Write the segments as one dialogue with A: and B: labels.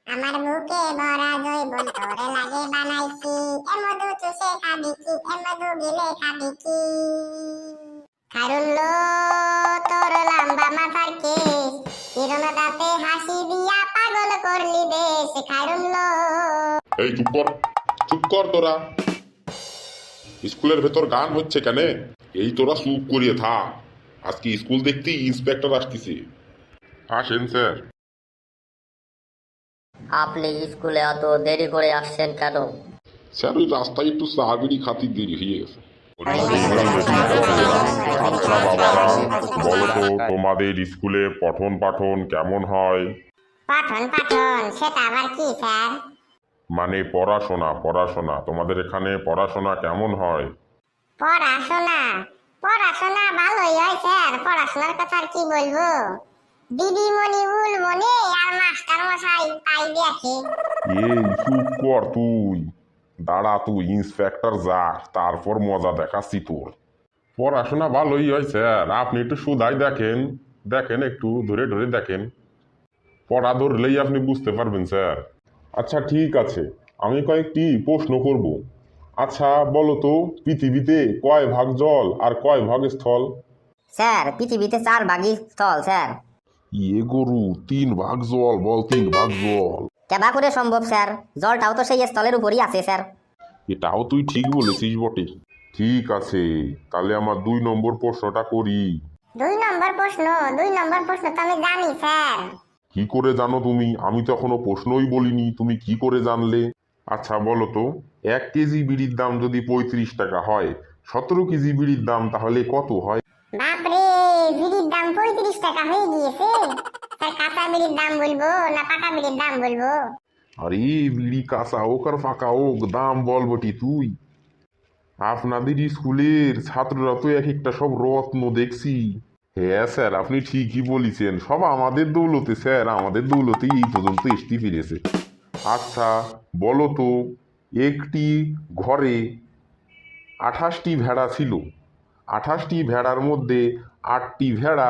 A: আমার বুকে ভরা জৈবন তোরে লাগে বানাইছি, এ মধু চুষে খাবি কি, এ মধু গিলে খাবি কি। খারুল্লো তোর লম্বা মাথার কেশ, কিরণ দাঁতে হাসি দিয়া পাগল করলি দেশ। খারুল্লো
B: এই চুপ কর তোরা। স্কুলের ভেতর গান হচ্ছে কেন? এই তোরা চুপ করিয়ে থাক, আজকে স্কুল দেখতে ইন্সপেক্টর আসতেছে। আসেন স্যার।
C: আপনি স্কুলে এত দেরি করে আসছেন কেন?
B: স্যার ওই রাস্তায় একটু চা বিড়ি খাতির দেরি হয়ে গেছে। আচ্ছা বাবারা, বলো তো তোমাদের স্কুলে পঠন পাঠন কেমন হয়?
A: পঠন পাঠন সেটা আবার কি স্যার?
B: মানে পড়াশোনা তোমাদের এখানে পড়াশোনা কেমন হয়?
A: পড়াশোনা পড়াশোনা ভালোই হয় স্যার। পড়াশোনার কথা আর কি বলবো, দিদিমণি উলমনি আর মাস্টার মশাই তাই দেখে।
B: এই চুপ কর তুই, দাঁড়া তুই ইন্সপেক্টর যা, তারপর মজা দেখাচ্ছি তোর। পড়াশোনা ভালোই হয় স্যার, আপনি একটু শুধাই দেখেন একটু ধরে দেখেন, পড়া ধরলেই আপনি বুঝতে পারবেন স্যার। আচ্ছা ঠিক আছে, আমি কয়েকটি প্রশ্ন করব। আচ্ছা বলো তো, পৃথিবীতে কয় ভাগ জল আর কয় ভাগ স্থল?
C: স্যার পৃথিবীতে 4 ভাগই স্থল স্যার।
B: ইয়ে গরু, 3 ভাগ জল বল, 3 ভাগ জল।
C: কেবা করে সম্ভব স্যার? জলটাও তো সেই স্থলের উপরই আছে স্যার।
B: এটাও তুই ঠিক বলেছিস বটে। ঠিক আছে, তাহলে আমার 2 নম্বর প্রশ্নটা করি।
A: 2 নম্বর প্রশ্ন তো আমি জানি স্যার।
B: কি করে জানো তুমি? আমি তো এখনো প্রশ্নই বলিনি, তুমি কি করে জানলে? আচ্ছা বলো তো, 1 কেজি বিড়ির দাম যদি 35 টাকা হয়, 17 কেজি বিড়ির দাম তাহলে কত হয়?
A: বাপরে, বিড়ির দাম 35 টাকা হয়ে গিয়েছে। স্যার কাঁচা বিড়ির দাম বলবো না পাকা বিড়ির দাম বলবো?
B: আরে বিড়ি কাঁচা হোক আর ফাঁকা হোক, দাম বল বটি তুই। আপনাদের স্কুলের ছাত্ররা তো এক একটা সব রত্ন দেখছি। হ্যাঁ স্যার, আপনি ঠিকই বলেছেন, সব আমাদের দৌলতে স্যার, আমাদের দৌলতেই এই পর্যন্ত এসতে ফিরেছে। আচ্ছা বলো তো, একটি ঘরে 28টি ভেড়া ছিল, 28টি ভেড়ার মধ্যে 8টি ভেড়া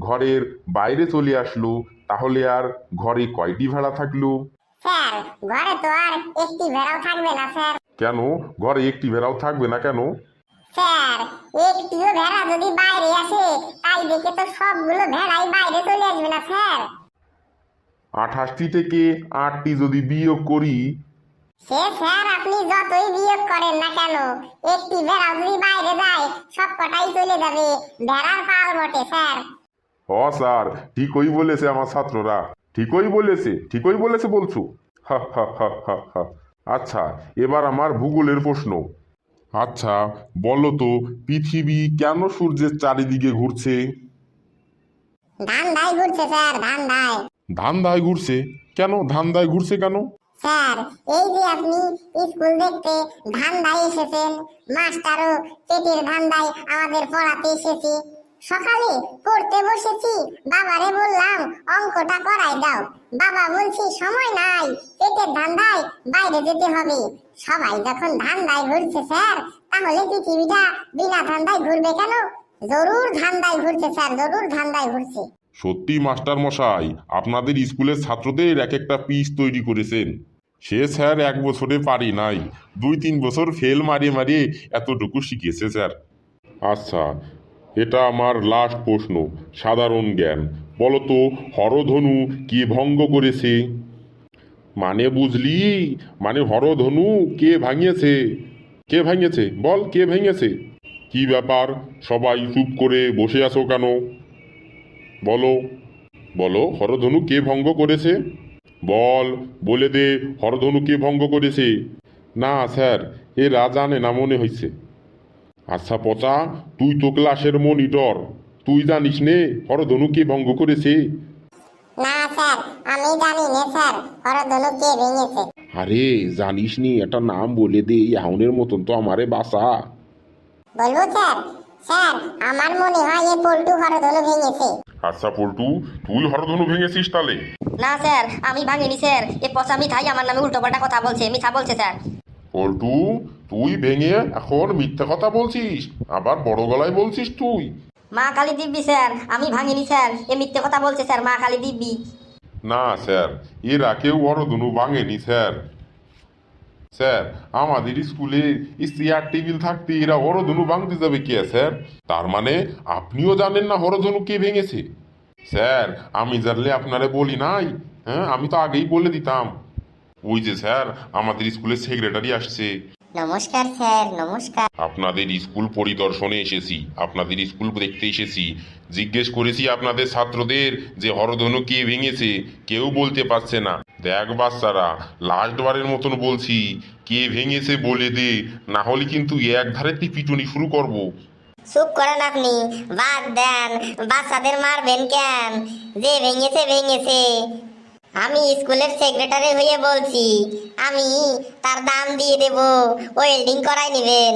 B: ঘরের বাইরে চলে আসলো, তাহলে আর ঘরে কয়টি ভেড়া থাকলো?
A: স্যার ঘরে তো আর একটি ভেড়াও থাকবে না স্যার।
B: কেন ঘরে একটি ভেড়াও থাকবে না কেন?
A: স্যার একটিও ভেড়া যদি বাইরে আসে, তাই দেখে তো সবগুলো ভেড়াই বাইরে চলে আসবে না স্যার।
B: 28টি থেকে 8টি যদি বিয়োগ করি?
A: সে স্যার আপনি যতই বিয়োগ করেন না কেন, একটি ভেড়া যদি বাইরে যায় সব কটাই চলে যাবে, ভেড়ার পাল বটে স্যার।
B: স্যার ঠিকই বলেছে আমার ছাত্ররা, ঠিকই বলেছে বলছো। হা হা হা হা হা। আচ্ছা এবার আমার ভূগোলের প্রশ্ন। আচ্ছা বলো তো, পৃথিবী কেন সূর্যের চারিদিকে ঘুরছে?
A: ধান্দায় ঘুরছে স্যার, ধান্দায়।
B: ধান্দায় ঘুরছে? ধান্দায় ঘুরছে কেন?
A: স্যার এই যে আপনি স্কুল দেখতে ধান্দায় এসেছেন, মাস্টারও পেটের ধান্দায় আমাদের পড়াতে এসেছে। সকালে পড়তে বসেছি, বাবারে বললাম অঙ্কটা করাই দাও, বাবা বলছি সময় নাই, পেটের ধান্দায় বাইরে যেতে হবে। সবাই যখন ধান্দায় ঘুরছে স্যার, তাহলে পৃথিবীটা বিনা ধান্দায় ঘুরবে কেন? জরুর ধান্দায় ঘুরছে স্যার, জরুর ধান্দায় ঘুরছে।
B: সত্যি মাস্টার মশাই, আপনাদের স্কুলের ছাত্রদের এক একটা পিস তৈরি করেছেন। সে স্যার 1 বছরে পারি নাই, 2-3 বছর ফেল মারিয়ে এতটুকু শিখেছে স্যার। আচ্ছা এটা আমার লাস্ট প্রশ্ন, সাধারণ জ্ঞান। বলো তো, হরধনু কে ভঙ্গ করেছে? মানে বুঝলি, মানে হরধনু কে ভাঙিয়েছে? বল কে ভেঙেছে? কি ব্যাপার, সবাই চুপ করে বসে আছো কেন? বলো বলো, হরধনু কে ভঙ্গ করেছে? বলে দে, হরধনু কে ভঙ্গ করেছে? না স্যার, এরা জানে না মনে হইছে। আচ্ছা পচা, তুই তো ক্লাসের মনিটর, তুই জানিস নে হরধনু কে ভঙ্গ করেছে?
A: না স্যার, আমি জানি না স্যার হরধনু কে ভেঙেছে।
B: আরে জানিস নি, একটা নাম বলে দে, আউনের মতন তো আমারে বাসা।
A: বলবো স্যার? স্যার আমার মনে হয় এ পল্টু হরধনু ভেঙেছে।
B: আচ্ছা পল্টু, তুই হরধনু ভেঙেছিস তাহলে?
C: না স্যার আমি ভাঙিনি স্যার, এ পচা মিঠাই আমার নামে উল্টোপাল্টা কথা বলছে, মিথ্যা বলছে স্যার।
B: পল্টু, তুই ভেঙে এখন মিথ্যা কথা বলছিস, আবার বড় গলায় বলছিস তুই?
C: মা কালী দিব্যি স্যার, আমি ভাঙিনি স্যার, এ মিথ্যে কথা বলছে স্যার, মা কালী দিব্যি।
B: না স্যার, এরা কেউ হরধনু ভাঙেনি স্যার। স্যার, আমাদের স্কুলে চেয়ার টেবিল থাকতে এরা হরধনু ভাঙতে যাবে কে স্যার? তার মানে আপনিও জানেন না হরধনু কে ভেঙেছে? স্যার, আমি জানলে আপনারে বলি নাই? হ্যাঁ, আমি তো আগেই বলে দিতাম। ওই যে স্যার, আমাদের স্কুলের সেক্রেটারি আসছে।
A: নমস্কার স্যার, নমস্কার।
B: আপনাদের স্কুল পরিদর্শনে এসেছি, আপনাদের স্কুল দেখতে এসেছি। জিজ্ঞেস করেছি আপনাদের ছাত্রদের যে হরধনু কে ভেঙেছে, কেউ বলতে পারছে না। দেখ বাচ্চারা, লাস্ট বারের মতন বলছি, কে ভেঙেছে বলে দে, না হলে কিন্তু এক ধারেতে পিটুনি শুরু করব।
A: চুপ করেন আপনি, বাদ দেন, বাচ্চাদের মারবেন কেন? যে ভেঙেছে ভেঙেছে। আমি স্কুলের সেক্রেটারি হয়ে বলছি, আমি তার দাম দিয়ে দেব, ওয়েল্ডিং করাই নেবেন।